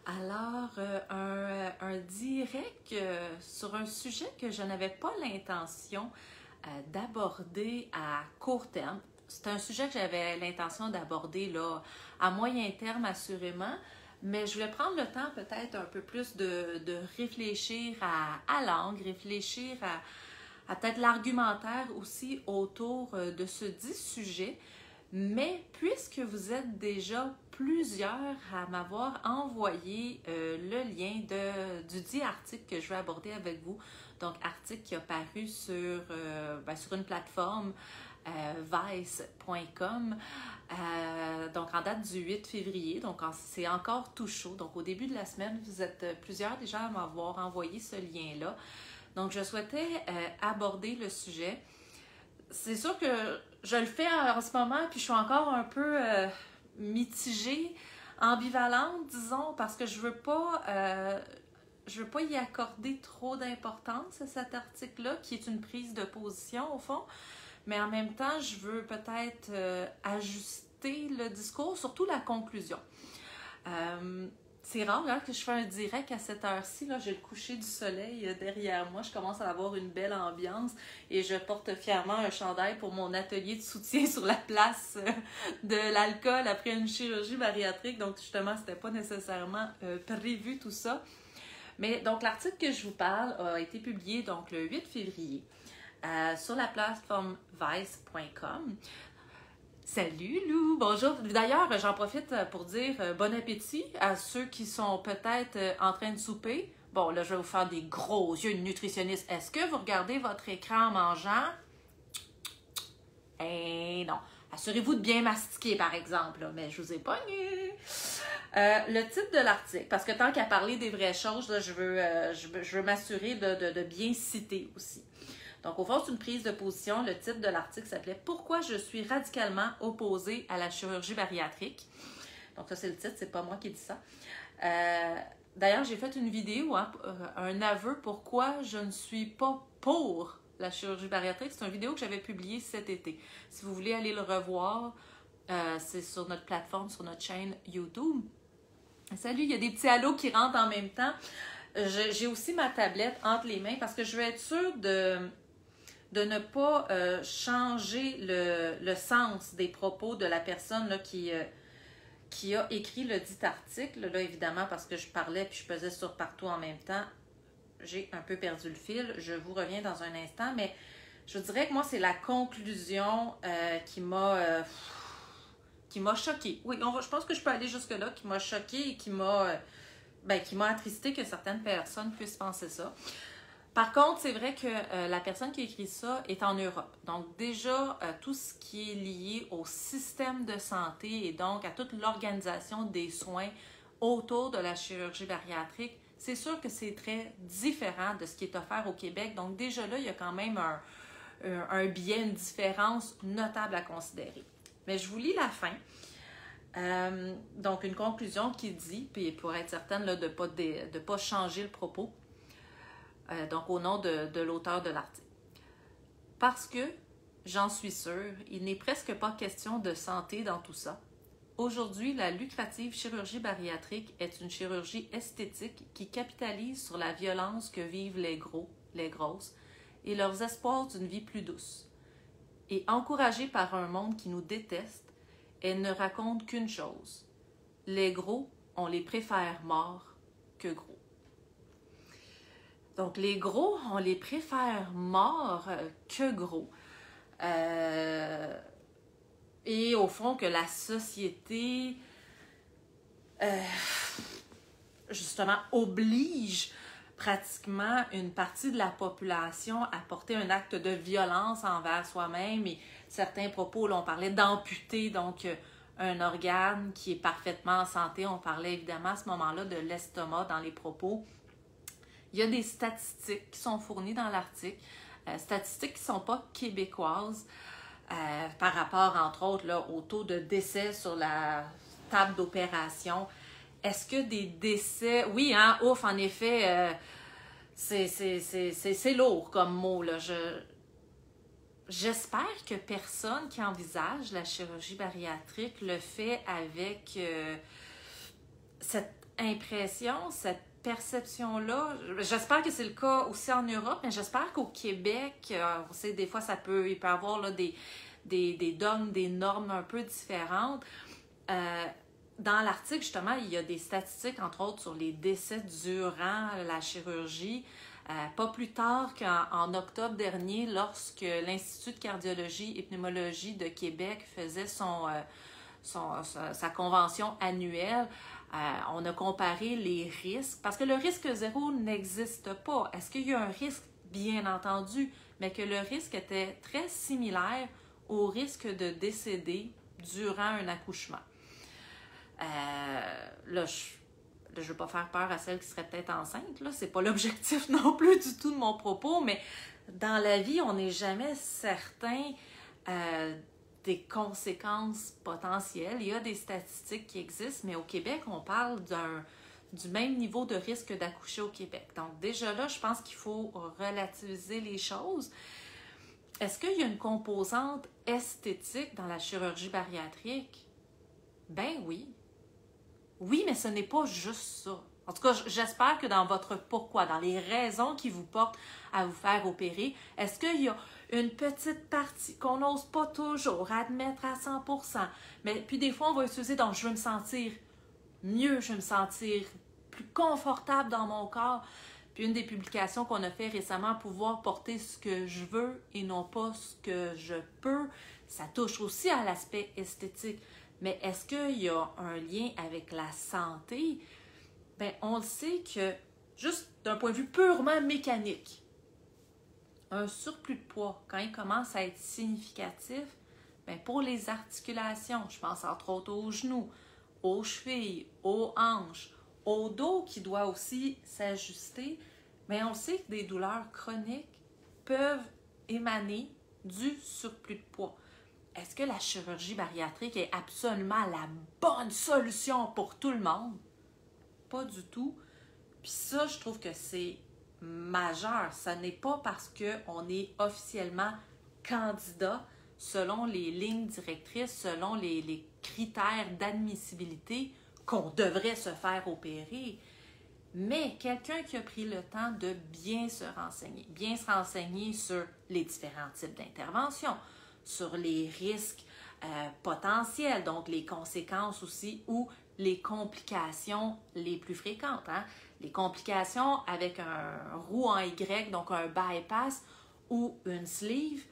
Alors, un direct sur un sujet que je n'avais pas l'intention d'aborder à court terme. C'est un sujet que j'avais l'intention d'aborder là, à moyen terme assurément, mais je voulais prendre le temps peut-être un peu plus de réfléchir à l'angle, réfléchir à peut-être l'argumentaire aussi autour de ce dit sujet. Mais puisque vous êtes déjà plusieurs à m'avoir envoyé le lien du dit article que je vais aborder avec vous, donc article qui a paru sur une plateforme vice.com, donc en date du 8 février, donc c'est encore tout chaud. Donc au début de la semaine, vous êtes plusieurs déjà à m'avoir envoyé ce lien-là. Donc je souhaitais aborder le sujet. C'est sûr que je le fais en ce moment, puis je suis encore un peu mitigée, ambivalente, disons, parce que je veux pas y accorder trop d'importance à cet article-là, qui est une prise de position au fond, mais en même temps, je veux peut-être ajuster le discours, surtout la conclusion. C'est rare hein, que je fais un direct à cette heure-ci. J'ai le coucher du soleil derrière moi. Je commence à avoir une belle ambiance et je porte fièrement un chandail pour mon atelier de soutien sur la place de l'alcool après une chirurgie bariatrique. Donc, justement, c'était pas nécessairement prévu tout ça. Mais donc, l'article que je vous parle a été publié donc, le 8 février sur la plateforme vice.com. Salut Lou, bonjour. D'ailleurs, j'en profite pour dire bon appétit à ceux qui sont peut-être en train de souper. Bon, là, je vais vous faire des gros yeux de nutritionniste. Est-ce que vous regardez votre écran en mangeant? Eh non. Assurez-vous de bien mastiquer, par exemple, là, mais je vous ai pas nu. Le titre de l'article, parce que tant qu'à parler des vraies choses, là, je veux m'assurer de bien citer aussi. Donc, au fond, c'est une prise de position. Le titre de l'article s'appelait « Pourquoi je suis radicalement opposée à la chirurgie bariatrique ». Donc, ça, c'est le titre, c'est pas moi qui dis ça. D'ailleurs, j'ai fait une vidéo, un aveu pourquoi je ne suis pas pour la chirurgie bariatrique. C'est une vidéo que j'avais publiée cet été. Si vous voulez aller le revoir, c'est sur notre plateforme, sur notre chaîne YouTube. Salut, il y a des petits halos qui rentrent en même temps. J'ai aussi ma tablette entre les mains parce que je veux être sûre de ne pas changer le sens des propos de la personne là, qui a écrit le dit article. Là, évidemment, parce que je parlais puis je pesais sur partout en même temps, j'ai un peu perdu le fil. Je vous reviens dans un instant, mais je dirais que moi, c'est la conclusion qui m'a choquée. Oui, je pense que je peux aller jusque-là, qui m'a choquée et qui m'a attristée que certaines personnes puissent penser ça. Par contre, c'est vrai que la personne qui a écrit ça est en Europe. Donc déjà, tout ce qui est lié au système de santé et donc à toute l'organisation des soins autour de la chirurgie bariatrique, c'est sûr que c'est très différent de ce qui est offert au Québec. Donc déjà là, il y a quand même un biais, une différence notable à considérer. Mais je vous lis la fin. Donc une conclusion qui dit, puis pour être certaine là, de ne pas changer le propos, donc au nom de l'auteur de l'article. Parce que, j'en suis sûre, il n'est presque pas question de santé dans tout ça. Aujourd'hui, la lucrative chirurgie bariatrique est une chirurgie esthétique qui capitalise sur la violence que vivent les gros, les grosses, et leurs espoirs d'une vie plus douce. Et encouragée par un monde qui nous déteste, elle ne raconte qu'une chose. Les gros, on les préfère morts que gros. Donc, les gros, on les préfère morts que gros. Et au fond, que la société, justement, oblige pratiquement une partie de la population à porter un acte de violence envers soi-même. Et certains propos, là, on parlait d'amputer, donc un organe qui est parfaitement en santé. On parlait évidemment à ce moment-là de l'estomac dans les propos. Il y a des statistiques qui sont fournies dans l'article, statistiques qui ne sont pas québécoises par rapport, entre autres, là, au taux de décès sur la table d'opération. Est-ce que des décès... Oui, hein, ouf, en effet, c'est lourd comme mot, là. J'espère que personne qui envisage la chirurgie bariatrique le fait avec cette impression, cette perception-là, j'espère que c'est le cas aussi en Europe, mais j'espère qu'au Québec, on sait des fois il peut y avoir là, des dogmes, des normes un peu différentes. Dans l'article, justement, il y a des statistiques, entre autres, sur les décès durant la chirurgie. Pas plus tard qu'en octobre dernier, lorsque l'Institut de cardiologie et pneumologie de Québec faisait sa convention annuelle, on a comparé les risques, parce que le risque zéro n'existe pas. Est-ce qu'il y a un risque? Bien entendu, mais que le risque était très similaire au risque de décéder durant un accouchement. Là, je ne veux pas faire peur à celles qui seraient peut-être enceintes, là, c'est pas l'objectif non plus du tout de mon propos, mais dans la vie, on n'est jamais certain des conséquences potentielles. Il y a des statistiques qui existent, mais au Québec, on parle du même niveau de risque d'accoucher au Québec. Donc déjà là, je pense qu'il faut relativiser les choses. Est-ce qu'il y a une composante esthétique dans la chirurgie bariatrique? Ben oui. Oui, mais ce n'est pas juste ça. En tout cas, j'espère que dans votre pourquoi, dans les raisons qui vous portent à vous faire opérer, est-ce qu'il y a une petite partie qu'on n'ose pas toujours admettre à 100%, mais puis des fois, on va utiliser, donc je veux me sentir mieux, je veux me sentir plus confortable dans mon corps. Puis une des publications qu'on a fait récemment, pouvoir porter ce que je veux et non pas ce que je peux, ça touche aussi à l'aspect esthétique. Mais est-ce qu'il y a un lien avec la santé? Bien, on le sait que, juste d'un point de vue purement mécanique, un surplus de poids, quand il commence à être significatif, bien, pour les articulations, je pense entre autres aux genoux, aux chevilles, aux hanches, au dos qui doit aussi s'ajuster, mais on sait que des douleurs chroniques peuvent émaner du surplus de poids. Est-ce que la chirurgie bariatrique est absolument la bonne solution pour tout le monde? Pas du tout. Puis ça, je trouve que c'est majeur. Ce n'est pas parce qu'on est officiellement candidat selon les lignes directrices, selon les critères d'admissibilité qu'on devrait se faire opérer. Mais quelqu'un qui a pris le temps de bien se renseigner sur les différents types d'interventions, sur les risques potentiels, donc les conséquences aussi ou les complications les plus fréquentes. Hein? Les complications avec un roux en Y, donc un bypass ou une sleeve,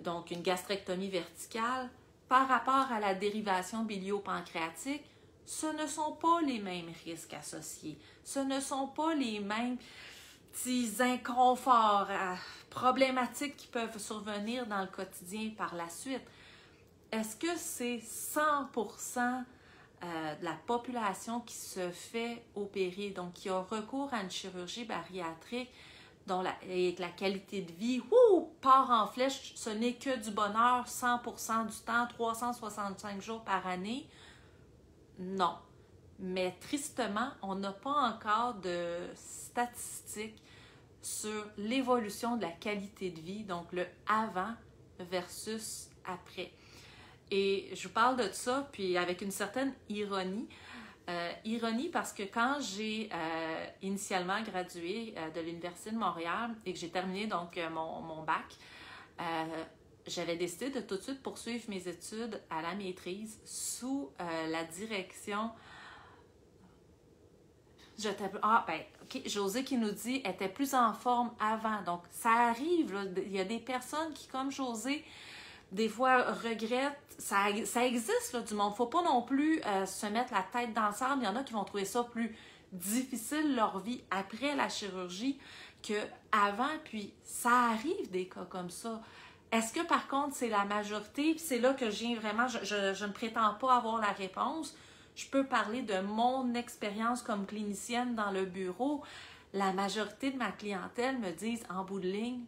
donc une gastrectomie verticale, par rapport à la dérivation bilio-pancréatique, ce ne sont pas les mêmes risques associés. Ce ne sont pas les mêmes petits inconforts, problématiques qui peuvent survenir dans le quotidien par la suite. Est-ce que c'est 100% de la population qui se fait opérer, donc qui a recours à une chirurgie bariatrique et que la qualité de vie part en flèche, ce n'est que du bonheur 100% du temps, 365 jours par année? Non. Mais tristement, on n'a pas encore de statistiques sur l'évolution de la qualité de vie, donc le avant versus après. Et je vous parle de ça, puis avec une certaine ironie. Ironie parce que quand j'ai initialement gradué de l'Université de Montréal et que j'ai terminé donc mon bac, j'avais décidé de tout de suite poursuivre mes études à la maîtrise sous la direction... José qui nous dit était plus en forme avant. Donc, ça arrive, là, il y a des personnes qui, comme José, des fois regrettent. Ça existe, là, du monde. Il ne faut pas non plus se mettre la tête dans le sable. Il y en a qui vont trouver ça plus difficile, leur vie, après la chirurgie qu'avant. Puis, ça arrive des cas comme ça. Est-ce que, par contre, c'est la majorité? Puis c'est là que je viens vraiment... Je ne prétends pas avoir la réponse. Je peux parler de mon expérience comme clinicienne dans le bureau. La majorité de ma clientèle me disent, en bout de ligne,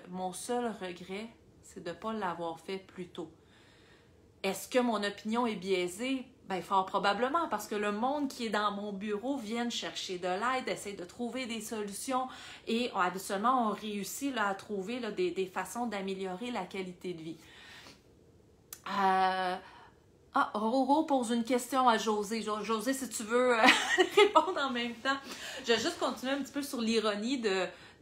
mon seul regret, c'est de ne pas l'avoir fait plus tôt. Est-ce que mon opinion est biaisée? Bien, fort probablement, parce que le monde qui est dans mon bureau vient chercher de l'aide, essaie de trouver des solutions et habituellement, on réussit là, à trouver là, des façons d'améliorer la qualité de vie. Ah, Roro pose une question à José. José, si tu veux répondre en même temps. Je vais juste continuer un petit peu sur l'ironie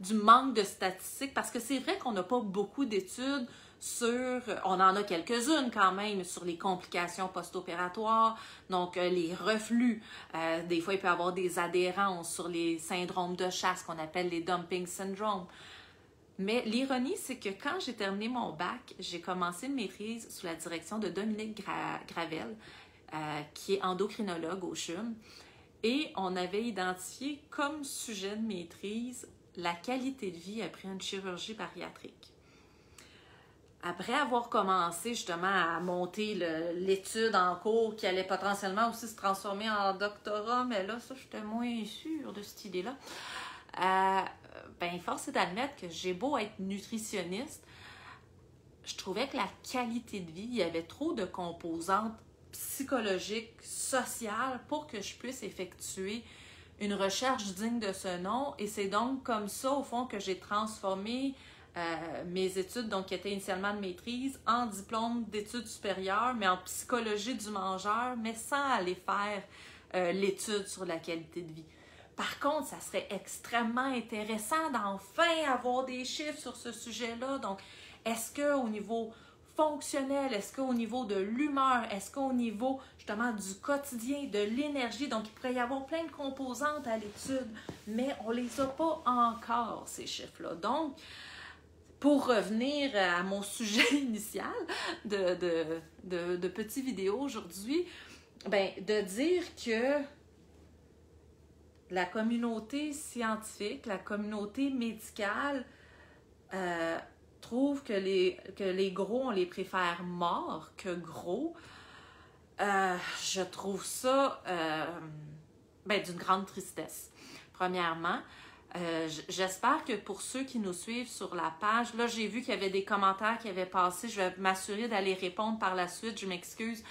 du manque de statistiques, parce que c'est vrai qu'on n'a pas beaucoup d'études sur, on en a quelques-unes quand même, sur les complications post-opératoires, donc les reflux. Des fois, il peut y avoir des adhérences sur les syndromes de chasse qu'on appelle les dumping syndromes. Mais l'ironie, c'est que quand j'ai terminé mon bac, j'ai commencé une maîtrise sous la direction de Dominique Gravel, qui est endocrinologue au CHUM. Et on avait identifié comme sujet de maîtrise la qualité de vie après une chirurgie bariatrique. Après avoir commencé justement à monter l'étude en cours qui allait potentiellement aussi se transformer en doctorat, mais là, ça, j'étais moins sûre de cette idée-là. Force est d'admettre que j'ai beau être nutritionniste, je trouvais que la qualité de vie, il y avait trop de composantes psychologiques, sociales pour que je puisse effectuer une recherche digne de ce nom. Et c'est donc comme ça, au fond, que j'ai transformé mes études, donc qui étaient initialement de maîtrise, en diplôme d'études supérieures, mais en psychologie du mangeur, mais sans aller faire l'étude sur la qualité de vie. Par contre, ça serait extrêmement intéressant d'enfin avoir des chiffres sur ce sujet-là. Donc, est-ce qu'au niveau fonctionnel, est-ce qu'au niveau de l'humeur, est-ce qu'au niveau justement du quotidien, de l'énergie, donc il pourrait y avoir plein de composantes à l'étude, mais on ne les a pas encore, ces chiffres-là. Donc, pour revenir à mon sujet initial de petite vidéo aujourd'hui, de dire que la communauté scientifique, la communauté médicale trouve que les gros, on les préfère morts que gros. Je trouve ça d'une grande tristesse. Premièrement, j'espère que pour ceux qui nous suivent sur la page, là j'ai vu qu'il y avait des commentaires qui avaient passé, je vais m'assurer d'aller répondre par la suite, je m'excuse.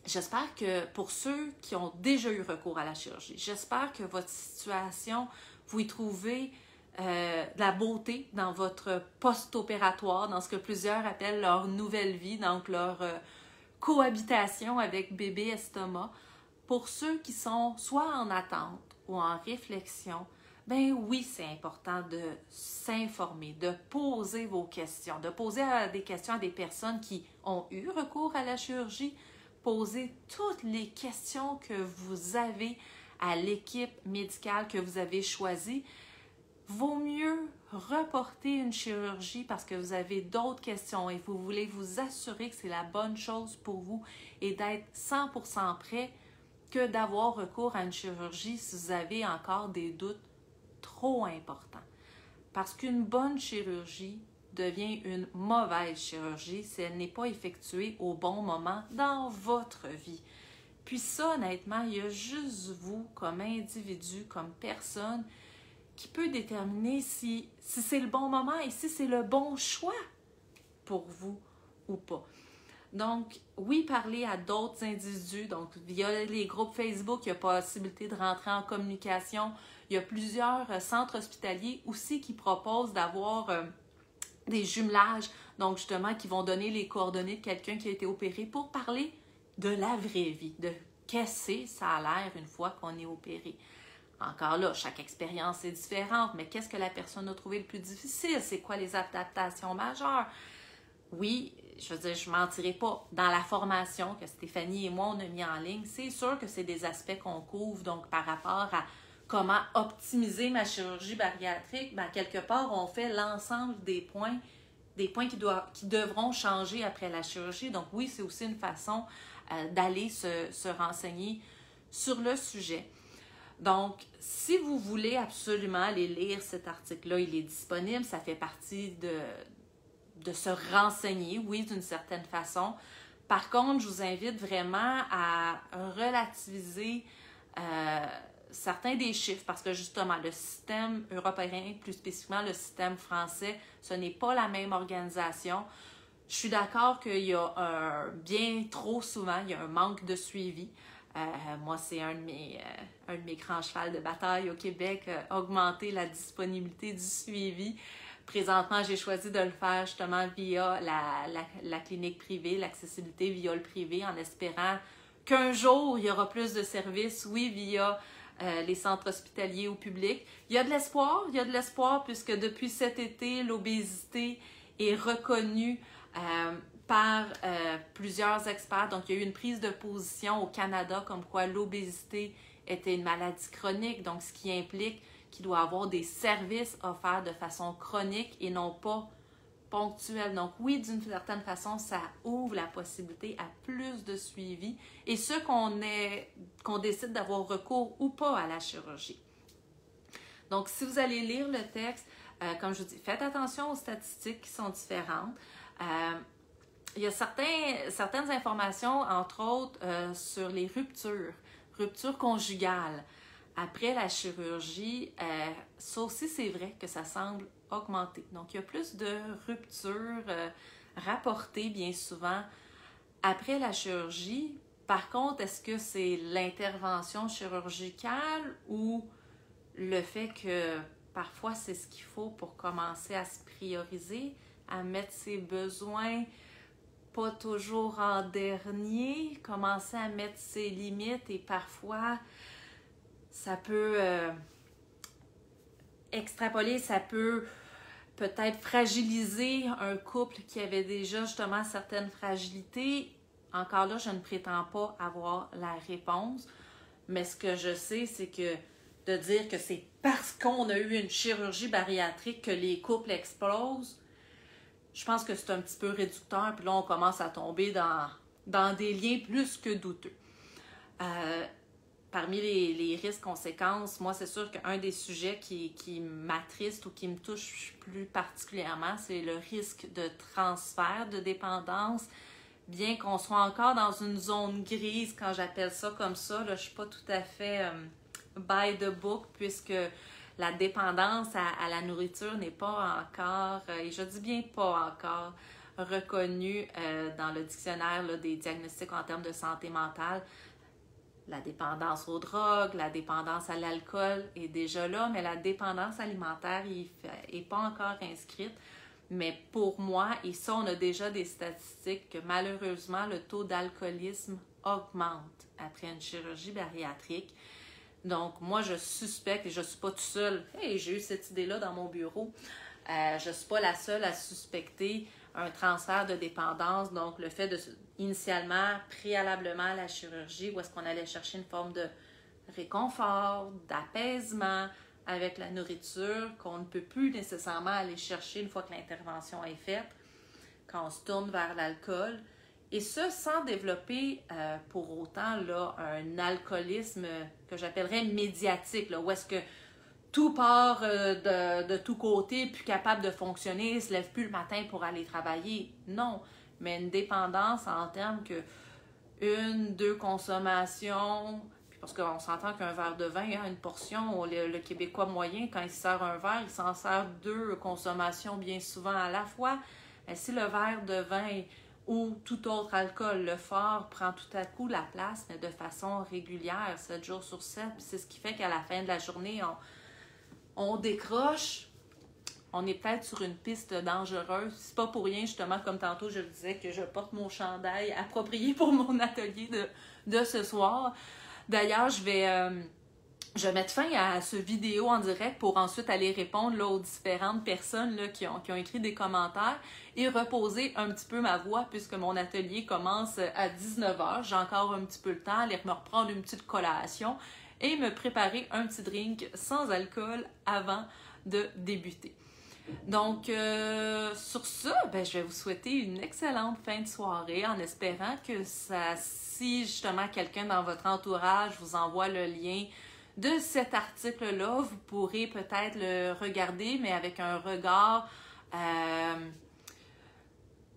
J'espère que pour ceux qui ont déjà eu recours à la chirurgie, j'espère que votre situation, vous y trouvez de la beauté dans votre post-opératoire, dans ce que plusieurs appellent leur nouvelle vie, donc leur cohabitation avec bébé estomac. Pour ceux qui sont soit en attente ou en réflexion, oui, c'est important de s'informer, de poser vos questions, de poser des questions à des personnes qui ont eu recours à la chirurgie. Posez toutes les questions que vous avez à l'équipe médicale que vous avez choisie. Vaut mieux reporter une chirurgie parce que vous avez d'autres questions et vous voulez vous assurer que c'est la bonne chose pour vous et d'être 100% prêt que d'avoir recours à une chirurgie si vous avez encore des doutes trop importants. Parce qu'une bonne chirurgie devient une mauvaise chirurgie si elle n'est pas effectuée au bon moment dans votre vie. Puis ça, honnêtement, il y a juste vous, comme individu, comme personne, qui peut déterminer si c'est le bon moment et si c'est le bon choix pour vous ou pas. Donc, oui, parler à d'autres individus, donc via les groupes Facebook, il y a possibilité de rentrer en communication. Il y a plusieurs centres hospitaliers aussi qui proposent d'avoir des jumelages, donc justement qui vont donner les coordonnées de quelqu'un qui a été opéré pour parler de la vraie vie, de qu'est-ce que ça a l'air une fois qu'on est opéré. Encore là, chaque expérience est différente, mais qu'est-ce que la personne a trouvé le plus difficile? C'est quoi les adaptations majeures? Oui, je veux dire, je ne mentirai pas. Dans la formation que Stéphanie et moi, on a mis en ligne, c'est sûr que c'est des aspects qu'on couvre, donc par rapport à comment optimiser ma chirurgie bariatrique, quelque part, on fait l'ensemble des points qui devront changer après la chirurgie. Donc oui, c'est aussi une façon d'aller se renseigner sur le sujet. Donc, si vous voulez absolument aller lire cet article-là, il est disponible, ça fait partie de se renseigner, oui, d'une certaine façon. Par contre, je vous invite vraiment à relativiser certains des chiffres parce que justement, le système européen, plus spécifiquement le système français, ce n'est pas la même organisation. Je suis d'accord qu'il y a bien trop souvent, il y a un manque de suivi. Moi, c'est un de mes grands chevals de bataille au Québec, augmenter la disponibilité du suivi Présentement, j'ai choisi de le faire justement via la clinique privée, l'accessibilité via le privé, en espérant qu'un jour, il y aura plus de services, oui, via les centres hospitaliers ou publics. Il y a de l'espoir puisque depuis cet été, l'obésité est reconnue par plusieurs experts. Donc, il y a eu une prise de position au Canada comme quoi l'obésité était une maladie chronique, donc ce qui implique qu'il doit avoir des services offerts de façon chronique et non pas ponctuelle. Donc oui, d'une certaine façon, ça ouvre la possibilité à plus de suivi et ce qu'on décide d'avoir recours ou pas à la chirurgie. Donc si vous allez lire le texte, comme je vous dis, faites attention aux statistiques qui sont différentes. Il y a certaines informations, entre autres, sur les ruptures conjugales. Après la chirurgie, ça aussi, c'est vrai que ça semble augmenter. Donc, il y a plus de ruptures rapportées bien souvent après la chirurgie. Par contre, est-ce que c'est l'intervention chirurgicale ou le fait que parfois c'est ce qu'il faut pour commencer à se prioriser, à mettre ses besoins pas toujours en dernier, commencer à mettre ses limites et parfois ça peut extrapoler, ça peut peut-être fragiliser un couple qui avait déjà justement certaines fragilités. Encore là, je ne prétends pas avoir la réponse, mais ce que je sais, c'est que de dire que c'est parce qu'on a eu une chirurgie bariatrique que les couples explosent, je pense que c'est un petit peu réducteur, puis là, on commence à tomber dans des liens plus que douteux. Parmi les risques, conséquences, moi, c'est sûr qu'un des sujets qui m'attriste ou qui me touche plus particulièrement, c'est le risque de transfert de dépendance. Bien qu'on soit encore dans une zone grise, quand j'appelle ça comme ça, là, je ne suis pas tout à fait by the book, puisque la dépendance à la nourriture n'est pas encore, et je dis bien pas encore, reconnue dans le dictionnaire là, des diagnostics en termes de santé mentale. La dépendance aux drogues, la dépendance à l'alcool est déjà là, mais la dépendance alimentaire n'est pas encore inscrite. Mais pour moi, et ça, on a déjà des statistiques que malheureusement, le taux d'alcoolisme augmente après une chirurgie bariatrique. Donc, moi, je suspecte, et je ne suis pas tout seul, hey, j'ai eu cette idée-là dans mon bureau, je ne suis pas la seule à suspecter un transfert de dépendance, donc le fait de, initialement, préalablement à la chirurgie, où est-ce qu'on allait chercher une forme de réconfort, d'apaisement avec la nourriture, qu'on ne peut plus nécessairement aller chercher une fois que l'intervention est faite, quand on se tourne vers l'alcool, et ça sans développer pour autant là, un alcoolisme que j'appellerais médiatique, là, où est-ce que tout part de tous côtés, plus capable de fonctionner, ne se lève plus le matin pour aller travailler. Non, mais une dépendance en termes que 1-2 consommations, parce qu'on s'entend qu'un verre de vin, hein, une portion, le Québécois moyen, quand il se sert un verre, il s'en sert 2 consommations bien souvent à la fois. Et si le verre de vin ou tout autre alcool, le fort, prend tout à coup la place, mais de façon régulière, 7 jours sur 7, c'est ce qui fait qu'à la fin de la journée, on décroche, on est peut-être sur une piste dangereuse. C'est pas pour rien, justement, comme tantôt je le disais, que je porte mon chandail approprié pour mon atelier de ce soir. D'ailleurs, je vais mettre fin à ce vidéo en direct pour ensuite aller répondre là, aux différentes personnes là, qui ont écrit des commentaires et reposer un petit peu ma voix puisque mon atelier commence à 19h. J'ai encore un petit peu le temps, aller me reprendre une petite collation et me préparer un petit drink sans alcool avant de débuter. Donc, sur ça, je vais vous souhaiter une excellente fin de soirée en espérant que si justement quelqu'un dans votre entourage vous envoie le lien de cet article-là, vous pourrez peut-être le regarder, mais avec un regard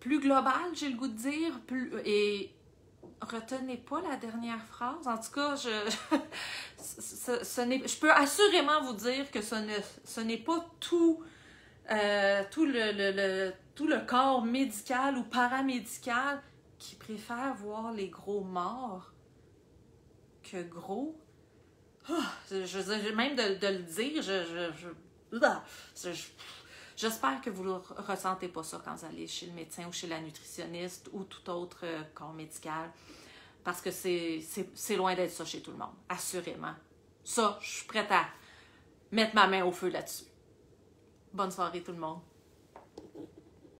plus global, j'ai le goût de dire, et retenez pas la dernière phrase. En tout cas, je peux assurément vous dire que ce n'est pas tout le corps médical ou paramédical qui préfère voir les gros morts que gros. Je veux dire, même de le dire, J'espère que vous ne ressentez pas ça quand vous allez chez le médecin ou chez la nutritionniste ou tout autre corps médical. Parce que c'est loin d'être ça chez tout le monde, assurément. Ça, je suis prête à mettre ma main au feu là-dessus. Bonne soirée tout le monde.